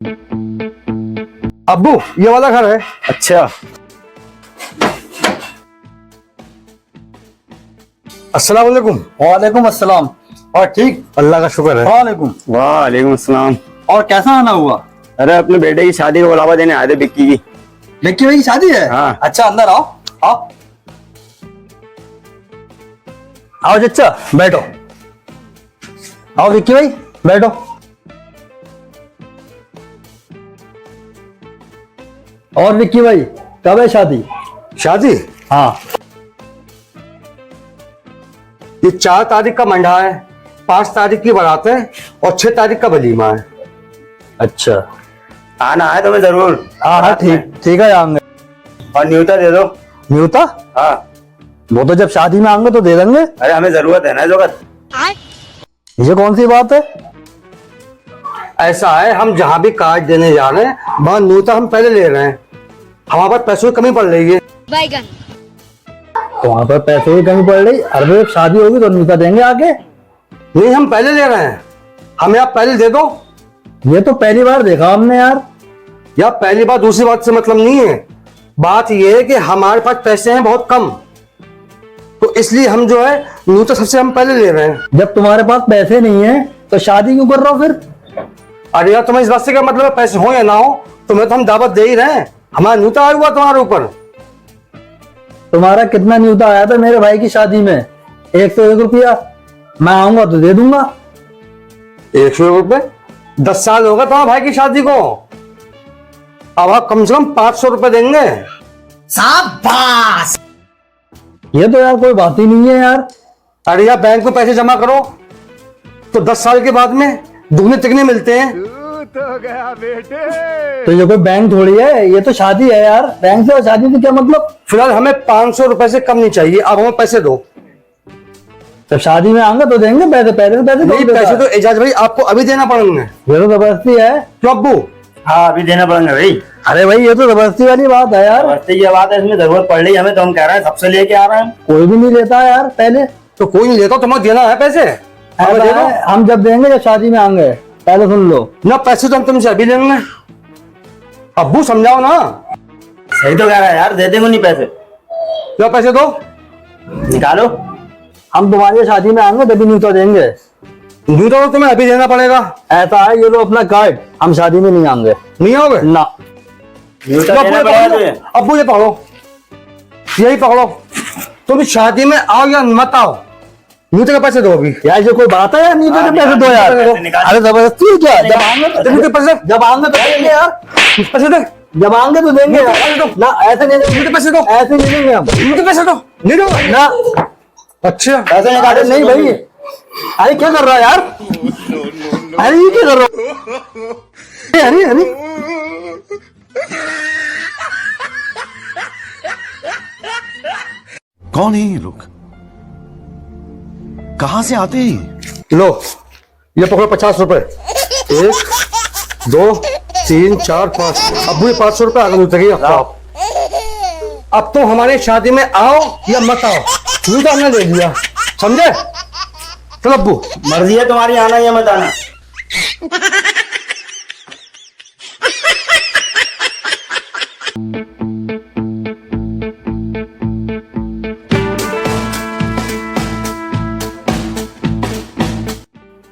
अब्बू ये वाला घर है। अच्छा, अस्सलाम वालेकुम। वालेकुम अस्सलाम। और ठीक, अल्लाह का शुक्र है। वालेकुम। वालेकुम अस्सलाम। और कैसा आना हुआ? अरे अपने बेटे की शादी का बुलावा देने आए थे बिक्की की। विक्की भाई की शादी है? हाँ। अच्छा, अंदर आओ। आओ आओ चचा, बैठो। आओ विक्की भाई, बैठो। और विक्की भाई, कब है शादी? शादी हाँ। ये 4 तारीख का मंडा है, 5 तारीख की बारात है और 6 तारीख का वलीमा है। अच्छा, आना है तुम्हें जरूर। हाँ हाँ, ठीक है, आएंगे। और न्यूता दे दो। न्यूता? हाँ, वो तो जब शादी में आएंगे तो दे देंगे। अरे हमें जरूरत है ना जरूरत। ये कौन सी बात है? ऐसा है, हम जहाँ भी कार्ड देने जा रहे हैं वहाँ न्यूता हम पहले ले रहे हैं। हमारे पास पैसों की कमी पड़ रही है। बैगन। तो वहां पर पैसे की कमी पड़ रही। अरे जब शादी होगी तो न्यूता देंगे आगे। नहीं, हम पहले ले रहे हैं, हमें आप पहले दे दो। ये तो पहली बार देखा हमने यार। या पहली बात दूसरी बात से मतलब नहीं है। बात यह है कि हमारे पास पैसे हैं बहुत कम, तो इसलिए हम जो है न्यूता सबसे हम पहले ले रहे हैं। जब तुम्हारे पास पैसे नहीं है तो शादी क्यों कर रहे हो फिर? अरे यार, तुम्हें इस बात से क्या मतलब है, पैसे हो या ना हो, तुम्हें तो हम दावत दे ही रहे हैं। हमारा न्यूता आया हुआ तुम्हारे ऊपर। तुम्हारा कितना न्यूता आया था मेरे भाई की शादी में? 101 रुपया। मैं आऊंगा तो दे दूंगा। 100 रुपए? 10 साल होगा तुम्हारे भाई की शादी को, अब आप कम से कम 500 रुपए देंगे। ये तो यार कोई बात ही नहीं है यार। अरे यार, बैंक में पैसे जमा करो तो 10 साल के बाद में दुगने तिगने मिलते हैं। तो ये कोई बैंक थोड़ी है, ये तो शादी है यार। बैंक से और शादी से क्या मतलब? फिलहाल हमें 500 रुपए से कम नहीं चाहिए, अब हमें पैसे दो। जब शादी में आऊंगा तो देंगे पैसे। पैसे नहीं, कौन देता पैसे है? तो एजाज भाई आपको अभी देना पड़ेंगे। ये तो जबरदस्ती है। क्यों अब्बू? हाँ, अभी देना पड़ेगा भाई। अरे भाई, ये तो जबरदस्ती वाली बात है यार। बस्ती की बात है, इसमें जरूरत पड़ रही है हमें तो हम कह रहे हैं सबसे लेके आ रहे हैं। कोई भी नहीं लेता यार पहले। तो कोई नहीं लेता, तुम्हें देना है पैसे, हमें दे दो हम जब देंगे जब शादी में आएंगे। पहले सुन लो। ना। पैसे तो हम तुमसे अभी लेंगे। अब्बू समझाओ ना। सही तो कह रहा है यार, दे देंगे नहीं पैसे। क्या पैसे दो? निकालो। हम तुम्हारी शादी में आएंगे तभी न्यूता देंगे। न्यूता तो तुम्हें अभी देना पड़ेगा। ऐसा है, ये लो अपना कार्ड। हम शादी में नहीं आएंगे। नहीं आओगे ना। न्यूता देना पड़ेगा तुझे। अब्बू ये पकड़ो, यही पकड़ो। तुम शादी में आओ या मत आओ, न्यूता के पैसे दो अभी। यार ये कोई बात है यार? न्यूता के पैसे दो यार। अरे जबरदस्ती है क्या? जब आएंगे तो न्यूता के पैसे, जब आएंगे तो देंगे यार। पैसे दे। जब आएंगे तो देंगे यार। ना, ऐसे नहीं देंगे। न्यूता पैसे दो, ऐसे नहीं देंगे हम। न्यूता पैसे दो। नहीं दो ना। अच्छा, ऐसे निकाले नहीं भाई। अरे क्या कर रहा है यार? अरे ये क्या कर रहा है? अरे अरे कौन है ये लोग? कहां से आते हैं? लो ये पकड़ो 50 रुपए। 1 2 3 4 5। अब ये 500 रुपए आगे उतरेगी आपको। अब तो हमारी शादी में आओ या मत आओ, यूं तो हमने ले लिया, समझे? चलो अब्बू। मर्जी है तुम्हारी, आना या मत आना।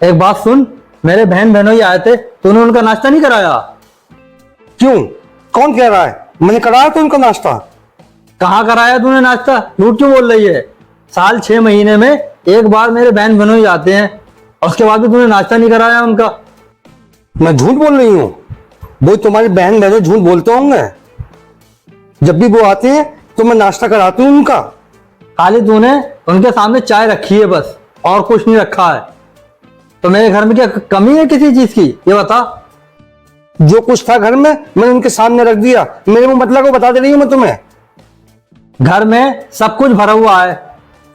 एक बात सुन, मेरे बहन बहनोई आए थे, तूने उनका नाश्ता नहीं कराया? क्यों? कौन कह रहा है? मैंने कराया तो उनका नाश्ता। कहाँ कराया तूने नाश्ता? झूठ क्यों बोल रही है? साल 6 महीने में एक बार मेरे बहन बहनोई आते हैं और उसके बाद भी तूने नाश्ता नहीं कराया उनका। मैं झूठ बोल रही हूँ? वो तुम्हारी बहन बहनों झूठ बोलते होंगे। जब भी वो आते हैं तो मैं नाश्ता कराती हूँ उनका। खाली तूने उनके सामने चाय रखी है बस, और कुछ नहीं रखा है। तो मेरे घर में क्या कमी है किसी चीज की? ये बता। जो कुछ था घर में मैंने उनके सामने रख दिया। मेरे मुंह मतलब को बता दे रही हूँ मैं तुम्हें। घर में सब कुछ भरा हुआ है,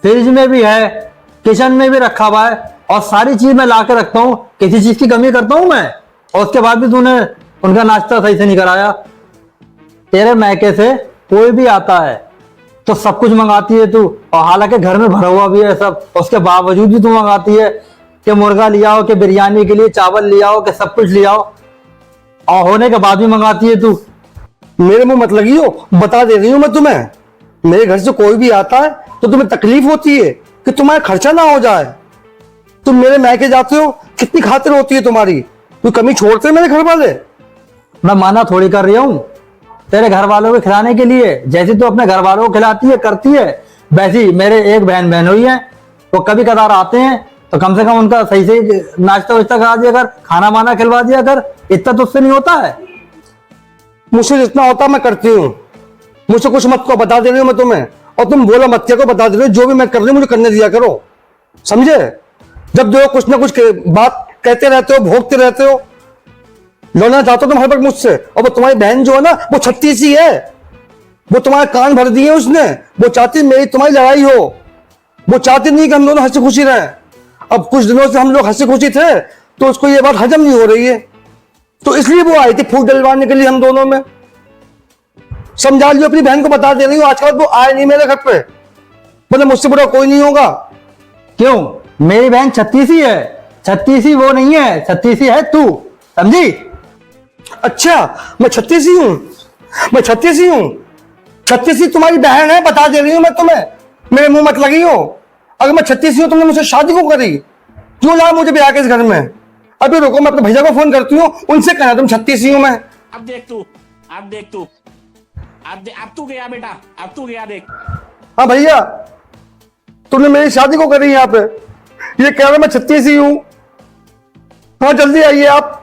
फ्रिज में भी है, किचन में भी रखा हुआ है, और सारी चीज मैं ला के रखता हूँ। किसी चीज की कमी करता हूँ मैं? और उसके बाद भी तूने उनका नाश्ता सही से नहीं कराया। तेरे मैके से कोई भी आता है तो सब कुछ मंगाती है तू, और हालांकि घर में भरा हुआ भी है सब, उसके बावजूद भी तू मंगाती है कि मुर्गा लिया हो, कि बिरयानी के लिए चावल लिया हो, कि सब कुछ लिया हो। और होने के बाद भी मंगाती है तू। मेरे मुंह मत लगी हो, बता दे रही हूं मैं तुम्हें। मेरे घर से कोई भी आता है तो तुम्हें तकलीफ होती है कि तुम्हारा खर्चा ना हो जाए। तुम मेरे मैके जाते हो, कितनी खातिर होती है तुम्हारी। कोई कमी छोड़ते हैं मेरे घर वाले? मैं माना थोड़ी कर रही हूँ तेरे घर वालों को खिलाने के लिए। जैसे तू अपने घर वालों को खिलाती है करती है, वैसे ही मेरे एक बहन हुई है, वो कभी कदार आते हैं तो कम से कम उनका सही से नाश्ता वाश्ता करा दिया कर, खाना वाना खिलवा दिया कर। इतना तो उससे नहीं होता है। मुझसे जितना होता मैं करती हूँ। मुझसे कुछ मत को बता दे रही हूँ मैं तुम्हें, और तुम बोला मत क्या को बता दे रही हो। जो भी मैं कर रही हूँ मुझे करने दिया करो, समझे? जब देखो कुछ ना कुछ बात कहते रहते हो, भोगते रहते हो, लड़ना चाहते हो तुम हर वक्त मुझसे। और वो तुम्हारी बहन जो है ना, वो 36 ही है। वो तुम्हारे कान भर दिए उसने। वो चाहती मेरी तुम्हारी लड़ाई हो। वो चाहती नहीं कि हम दोनों हंसी खुशी रहें। अब कुछ दिनों से हम लोग हंसी खुशी थे तो उसको ये बात हजम नहीं हो रही है, तो इसलिए वो आई थी फूट डलवाने के लिए हम दोनों में। समझा लियो, अपनी बहन को बता दे रही हूँ। आज के बाद वो आए नहीं मेरे घर पे, बोले मुझसे बुरा कोई नहीं होगा। क्यों? मेरी बहन 36 ही है। 36 ही वो नहीं है, 36 ही है तू, समझी? अच्छा, मैं 36 ही हूँ? मैं 36 ही हूँ? 36 ही तुम्हारी बहन है, बता दे रही हूँ मैं तुम्हें। मेरे मुंह मत लगी हो। अगर मैं 36 ही हूँ तुमने मुझसे शादी क्यों करी? क्यों लाया मुझे ब्याह के इस घर में? अभी रुको, मैं अपने भैया को फोन करती हूँ, उनसे कहना तुम 36 ही हूँ मैं। अब देख तू, अब देख तू, अब तू गया बेटा, अब तू गया देख। हाँ भैया, तुमने मेरी शादी को करी यहाँ पे, ये कह रहा मैं 36 ही हूँ। हाँ जल्दी आइए आप।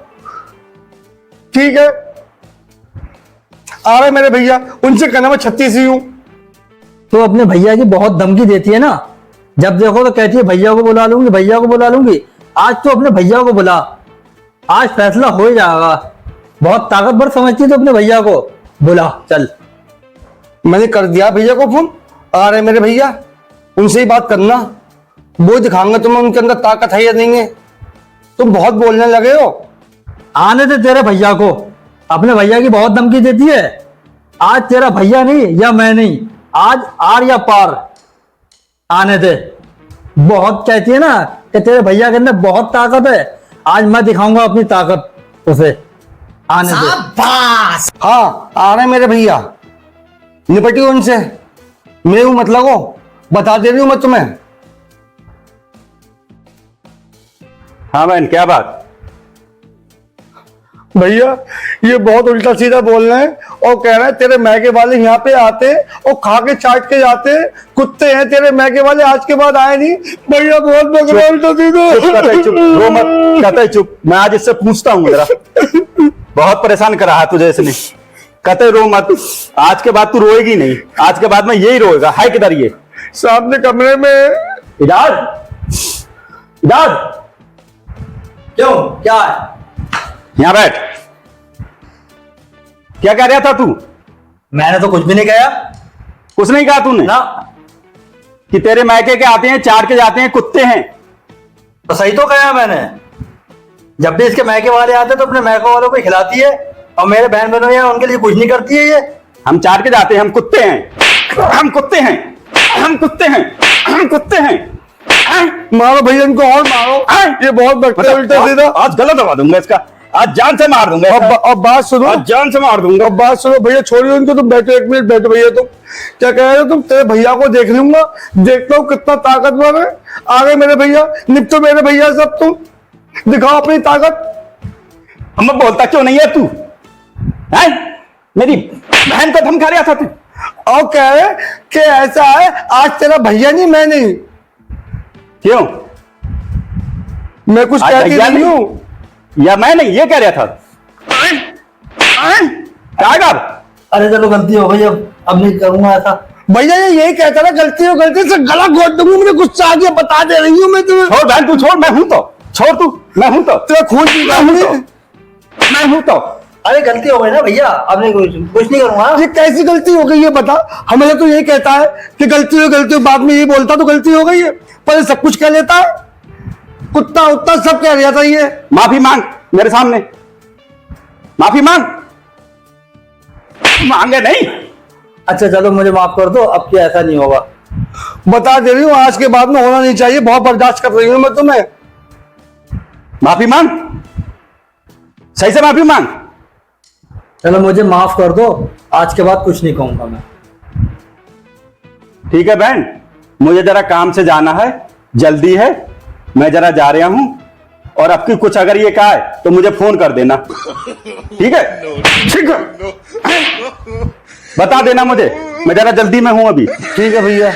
ठीक है, आ रहे मेरे भैया, उनसे कहना मैं 36 ही हूँ। तो अपने भैया की बहुत धमकी देती है ना, जब देखो तो कहती है भैया को बुला लूंगी, भैया को बुला लूंगी। आज तो अपने भैया को बुला, आज फैसला हो ही जाएगा। बहुत ताकतवर समझती है तो अपने भैया को बुला, चल। मैंने कर दिया भैया को फोन, आ रहे मेरे भैया, उनसे ही बात करना। वो दिखाऊंगा तुम्हें उनके अंदर ताकत है या नहीं है। तुम बहुत बोलने लगे हो। आने दे तेरे भैया को, अपने भैया की बहुत धमकी देती है। आज तेरा भैया नहीं या मैं नहीं, आज आर या पार, आने दे। बहुत कहती है ना कि तेरे भैया के अंदर बहुत ताकत है, आज मैं दिखाऊंगा अपनी ताकत उसे, आने दे। हाँ आ रहे मेरे भैया, निपटी उनसे। मेरे मत लगो, बता दे रही हूं मैं तुम्हें। हाँ बहन, क्या बात? भैया ये बहुत उल्टा सीधा बोल रहे हैं और कह रहे हैं तेरे मैके वाले यहाँ पे आते और खा के चाट के जाते। कुत्ते हैं तेरे मैके वाले, आज के बाद आए नहीं। भैया बहुत बक रहा है उल्टा सीधा। चुप, रो मत, कहते चुप। मैं आज इससे पूछता हूँ जरा, बहुत परेशान कर रहा है तुझे इसने। कहते रो मत, आज के बाद तू रोएगी नहीं, आज के बाद में यही रोएगा। है किधर ये? सामने कमरे में। इजाज, इजाज, क्यों, क्या है? यहाँ बैठ। क्या कह रहा था तू? मैंने तो कुछ भी नहीं कहा। कुछ नहीं कहा तूने ना, कि तेरे मैके के आते हैं, चाट के जाते हैं, कुत्ते हैं। तो सही तो कहा मैंने। जब भी इसके मैके वाले आते तो अपने मैके वालों को खिलाती है, और मेरे बहन बहनों हैं उनके लिए कुछ नहीं करती है ये। हम चाट के जाते हैं, हम कुत्ते हैं, हम कुत्ते हैं, हम कुत्ते हैं, हम कुत्ते हैं। मारो भैया इनको और मारो, ये बहुत बकते हैं उल्टा सीधा। आज गला दबा दूंगा इसका, आज जान से मार दूंगा। अब बात सुनो, आज जान से मार दूंगा। अब बात सुनो भैया, छोड़िए उनको। तुम बैठो, एक मिनट बैठो भैया। तुम क्या कह रहे हो? तुम तेरे भैया को देख लूंगा, देखता हूँ कितना ताकतवर है। आ गए मेरे भैया, निपटो मेरे भैया सब। तुम दिखाओ अपनी ताकत। हम बोलता क्यों नहीं है तू? है मेरी बहन को धमका रहा था तू। और कह रहे कि ऐसा है, आज तेरा भैया नहीं मैं नहीं। क्यों? मैं कुछ आज कहती भैया नहीं नहीं? हूँ। या मैं नहीं, ये कह रहा था। क्या कर? अरे चलो गलती हो गई, अब नहीं करूंगा ऐसा। भैया ये यही कहता ना, गलती हो गलती से गला घोट दूंगी। मुझे गुस्सा आ गया, बता दे रही हूँ मैं तुम्हें। छोड़ बहन, तू छोड़, मैं हूं तो। छोड़ तू, मैं हूं तो। तेरा खून पी जाऊंगी। मैं हूं तो। अरे गलती हो गई ना भैया, अब नहीं कुछ नहीं करूंगा। ये कैसी गलती हो गई ये बता। हमें तो यही कहता है कि गलती हो, बाद में यही बोलता तो गलती हो गई है, पर सब कुछ कह लेता है। कुत्ता उत्ता सब कह रहा था ये। माफी मांग मेरे सामने, माफी मांग। मांगे नहीं? अच्छा चलो मुझे माफ कर दो, अब क्या ऐसा नहीं होगा। बता दे रही हूँ, आज के बाद में होना नहीं चाहिए। बहुत बर्दाश्त कर रही हूँ मैं तुम्हें। माफी मांग, सही से माफी मांग। चलो मुझे माफ कर दो, आज के बाद कुछ नहीं कहूंगा मैं। ठीक है बहन, मुझे जरा काम से जाना है, जल्दी है, मैं जरा जा रहा हूं। और अब की कुछ अगर ये कहा है तो मुझे फोन कर देना, ठीक है? ठीक है, बता देना मुझे, मैं जरा जल्दी में हूं अभी। ठीक है भैया।